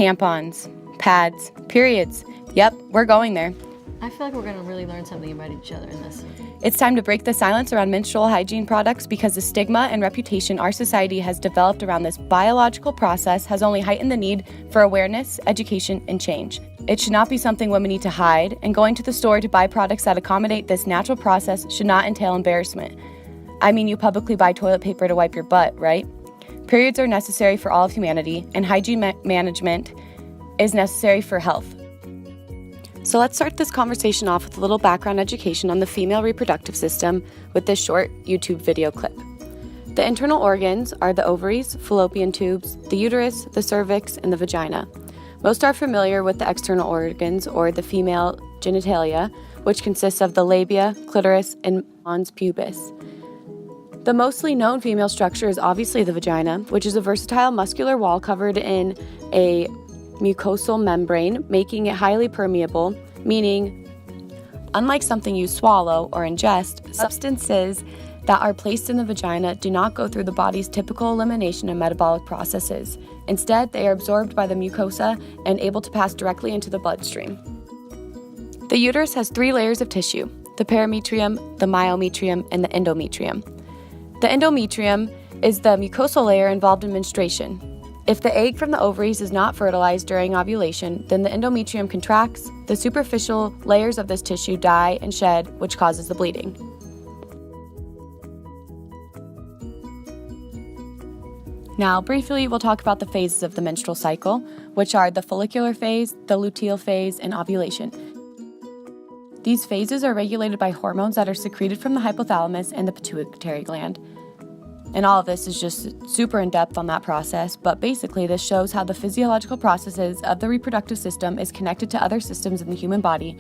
tampons, pads, periods. Yep, we're going there. I feel like we're going to really learn something about each other in this. It's time to break the silence around menstrual hygiene products because the stigma and reputation our society has developed around this biological process has only heightened the need for awareness, education, and change. It should not be something women need to hide, and going to the store to buy products that accommodate this natural process should not entail embarrassment. I mean, you publicly buy toilet paper to wipe your butt, right? Periods are necessary for all of humanity, and hygiene management is necessary for health. So let's start this conversation off with a little background education on the female reproductive system with this short YouTube video clip. The internal organs are the ovaries, fallopian tubes, the uterus, the cervix, and the vagina. Most are familiar with the external organs, or the female genitalia, which consists of the labia, clitoris, and mons pubis. The mostly known female structure is obviously the vagina, which is a versatile muscular wall covered in a mucosal membrane, making it highly permeable, meaning, unlike something you swallow or ingest, substances that are placed in the vagina do not go through the body's typical elimination and metabolic processes. Instead, they are absorbed by the mucosa and able to pass directly into the bloodstream. The uterus has 3 layers of tissue: the perimetrium, the myometrium, and the endometrium. The endometrium is the mucosal layer involved in menstruation. If the egg from the ovaries is not fertilized during ovulation, then the endometrium contracts, the superficial layers of this tissue die and shed, which causes the bleeding. Now, briefly, we'll talk about the phases of the menstrual cycle, which are the follicular phase, the luteal phase, and ovulation. These phases are regulated by hormones that are secreted from the hypothalamus and the pituitary gland. And all of this is just super in-depth on that process, but basically this shows how the physiological processes of the reproductive system is connected to other systems in the human body.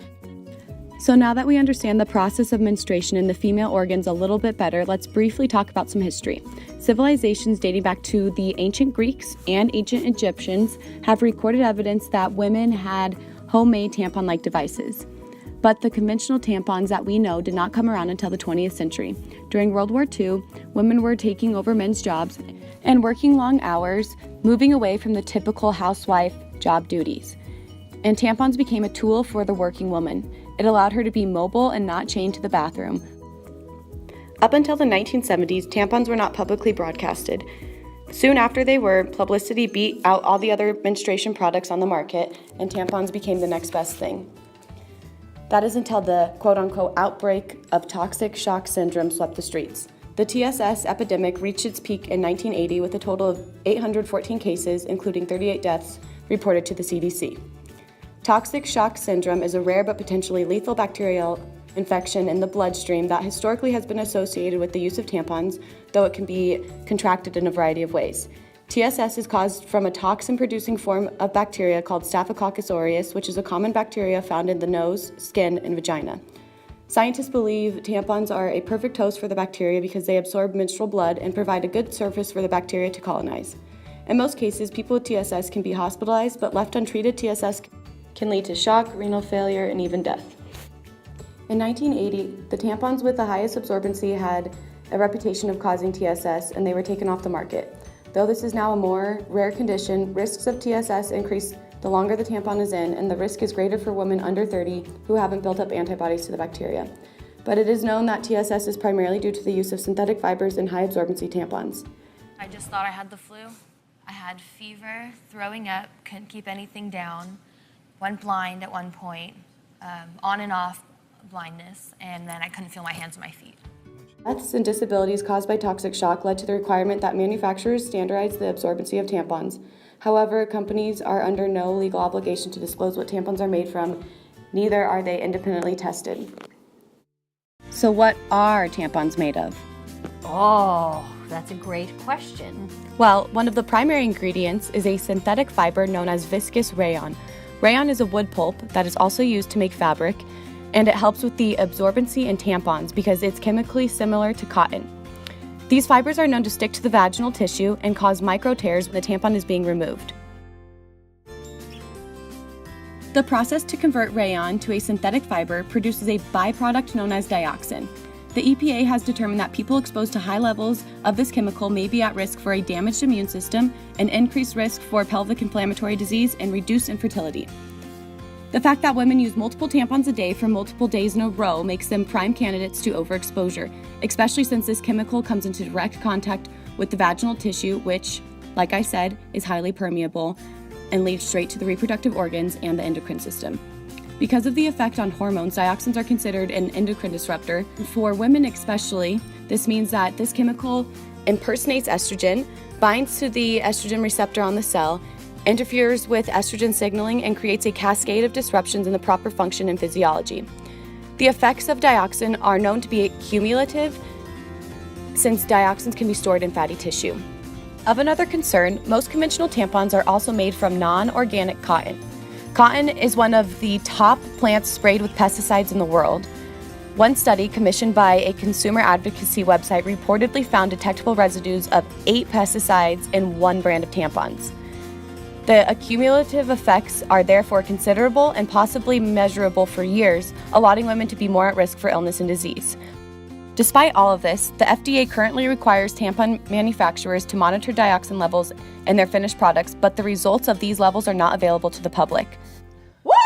So now that we understand the process of menstruation in the female organs a little bit better, let's briefly talk about some history. Civilizations dating back to the ancient Greeks and ancient Egyptians have recorded evidence that women had homemade tampon-like devices. But the conventional tampons that we know did not come around until the 20th century. During World War II, women were taking over men's jobs and working long hours, moving away from the typical housewife job duties. And tampons became a tool for the working woman. It allowed her to be mobile and not chained to the bathroom. Up until the 1970s, tampons were not publicly broadcasted. Soon after they were, publicity beat out all the other menstruation products on the market, and tampons became the next best thing. That is until the quote-unquote outbreak of toxic shock syndrome swept the streets. The TSS epidemic reached its peak in 1980 with a total of 814 cases, including 38 deaths, reported to the CDC. Toxic shock syndrome is a rare but potentially lethal bacterial infection in the bloodstream that historically has been associated with the use of tampons, though it can be contracted in a variety of ways. TSS is caused from a toxin-producing form of bacteria called Staphylococcus aureus, which is a common bacteria found in the nose, skin, and vagina. Scientists believe tampons are a perfect host for the bacteria because they absorb menstrual blood and provide a good surface for the bacteria to colonize. In most cases, people with TSS can be hospitalized, but left untreated, TSS can lead to shock, renal failure, and even death. In 1980, the tampons with the highest absorbency had a reputation of causing TSS, and they were taken off the market. Though this is now a more rare condition, risks of TSS increase the longer the tampon is in, and the risk is greater for women under 30 who haven't built up antibodies to the bacteria. But it is known that TSS is primarily due to the use of synthetic fibers and high absorbency tampons. I just thought I had the flu. I had fever, throwing up, couldn't keep anything down, went blind at one point, on and off blindness, and then I couldn't feel my hands and my feet. Deaths and disabilities caused by toxic shock led to the requirement that manufacturers standardize the absorbency of tampons. However, companies are under no legal obligation to disclose what tampons are made from, neither are they independently tested. So what are tampons made of? Oh, that's a great question. Well, one of the primary ingredients is a synthetic fiber known as viscous rayon. Rayon is a wood pulp that is also used to make fabric, and it helps with the absorbency in tampons because it's chemically similar to cotton. These fibers are known to stick to the vaginal tissue and cause micro tears when the tampon is being removed. The process to convert rayon to a synthetic fiber produces a byproduct known as dioxin. The EPA has determined that people exposed to high levels of this chemical may be at risk for a damaged immune system, an increased risk for pelvic inflammatory disease, and reduced infertility. The fact that women use multiple tampons a day for multiple days in a row makes them prime candidates to overexposure, especially since this chemical comes into direct contact with the vaginal tissue, which, like I said, is highly permeable and leads straight to the reproductive organs and the endocrine system. Because of the effect on hormones, dioxins are considered an endocrine disruptor. For women especially, this means that this chemical impersonates estrogen, binds to the estrogen receptor on the cell, interferes with estrogen signaling, and creates a cascade of disruptions in the proper function and physiology. The effects of dioxin are known to be cumulative, since dioxins can be stored in fatty tissue. Of another concern, most conventional tampons are also made from non-organic cotton. Cotton is one of the top plants sprayed with pesticides in the world. One study commissioned by a consumer advocacy website reportedly found detectable residues of 8 pesticides in one brand of tampons. The accumulative effects are therefore considerable and possibly measurable for years, allotting women to be more at risk for illness and disease. Despite all of this, the FDA currently requires tampon manufacturers to monitor dioxin levels in their finished products, but the results of these levels are not available to the public. What?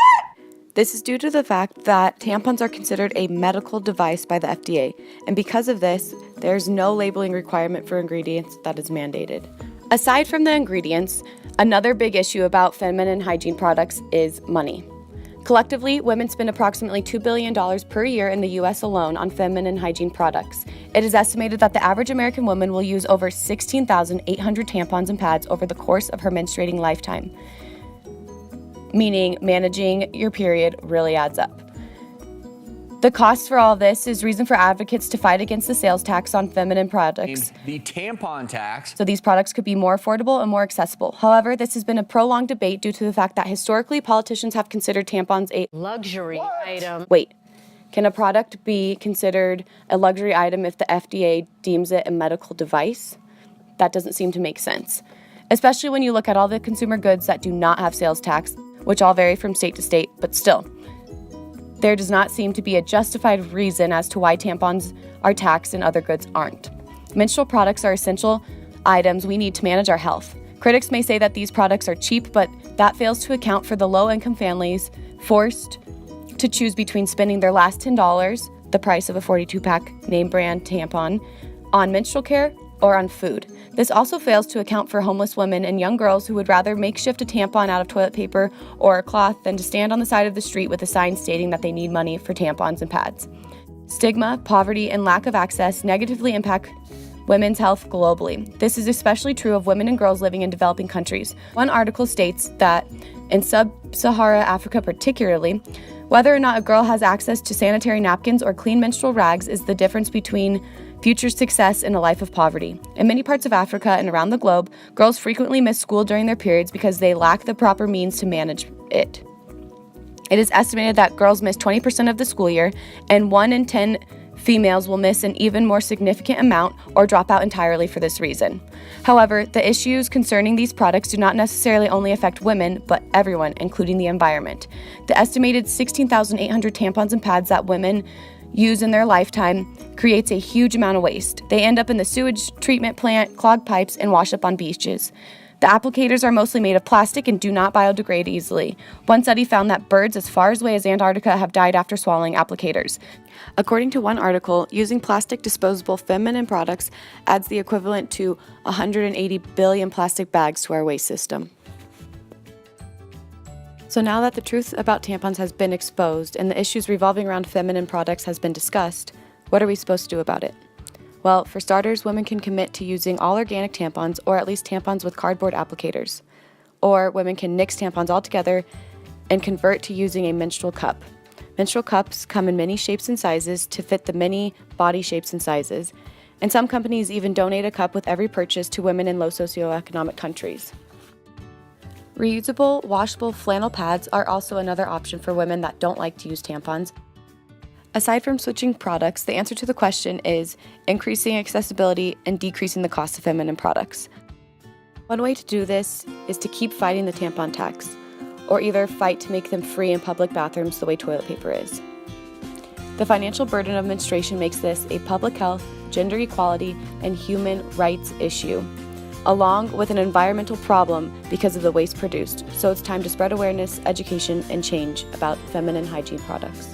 This is due to the fact that tampons are considered a medical device by the FDA, and because of this, there's no labeling requirement for ingredients that is mandated. Aside from the ingredients, another big issue about feminine hygiene products is money. Collectively, women spend approximately $2 billion per year in the U.S. alone on feminine hygiene products. It is estimated that the average American woman will use over 16,800 tampons and pads over the course of her menstruating lifetime, meaning managing your period really adds up. The cost for all of this is reason for advocates to fight against the sales tax on feminine products. The tampon tax. So these products could be more affordable and more accessible. However, this has been a prolonged debate due to the fact that historically politicians have considered tampons a Luxury item. Wait, can a product be considered a luxury item if the FDA deems it a medical device? That doesn't seem to make sense, especially when you look at all the consumer goods that do not have sales tax, which all vary from state to state, but still. There does not seem to be a justified reason as to why tampons are taxed and other goods aren't. Menstrual products are essential items we need to manage our health. Critics may say that these products are cheap, but that fails to account for the low-income families forced to choose between spending their last $10, the price of a 42-pack name-brand tampon, on menstrual care or on food. This also fails to account for homeless women and young girls who would rather makeshift a tampon out of toilet paper or a cloth than to stand on the side of the street with a sign stating that they need money for tampons and pads. Stigma, poverty, and lack of access negatively impact women's health globally. This is especially true of women and girls living in developing countries. One article states that in sub-Sahara Africa particularly, whether or not a girl has access to sanitary napkins or clean menstrual rags is the difference between future success and a life of poverty. In many parts of Africa and around the globe, girls frequently miss school during their periods because they lack the proper means to manage it. It is estimated that girls miss 20% of the school year, and 1 in 10 females will miss an even more significant amount or drop out entirely for this reason. However, the issues concerning these products do not necessarily only affect women, but everyone, including the environment. The estimated 16,800 tampons and pads that women use in their lifetime creates a huge amount of waste. They end up in the sewage treatment plant, clogged pipes, and wash up on beaches. The applicators are mostly made of plastic and do not biodegrade easily. One study found that birds as far away as Antarctica have died after swallowing applicators. According to one article, using plastic disposable feminine products adds the equivalent to 180 billion plastic bags to our waste system. So now that the truth about tampons has been exposed and the issues revolving around feminine products has been discussed, what are we supposed to do about it? Well, for starters, women can commit to using all organic tampons or at least tampons with cardboard applicators. Or women can nix tampons altogether and convert to using a menstrual cup. Menstrual cups come in many shapes and sizes to fit the many body shapes and sizes, and some companies even donate a cup with every purchase to women in low socioeconomic countries. Reusable, washable flannel pads are also another option for women that don't like to use tampons. Aside from switching products, the answer to the question is increasing accessibility and decreasing the cost of feminine products. One way to do this is to keep fighting the tampon tax, or either fight to make them free in public bathrooms the way toilet paper is. The financial burden of menstruation makes this a public health, gender equality, and human rights issue, along with an environmental problem because of the waste produced. So it's time to spread awareness, education, and change about feminine hygiene products.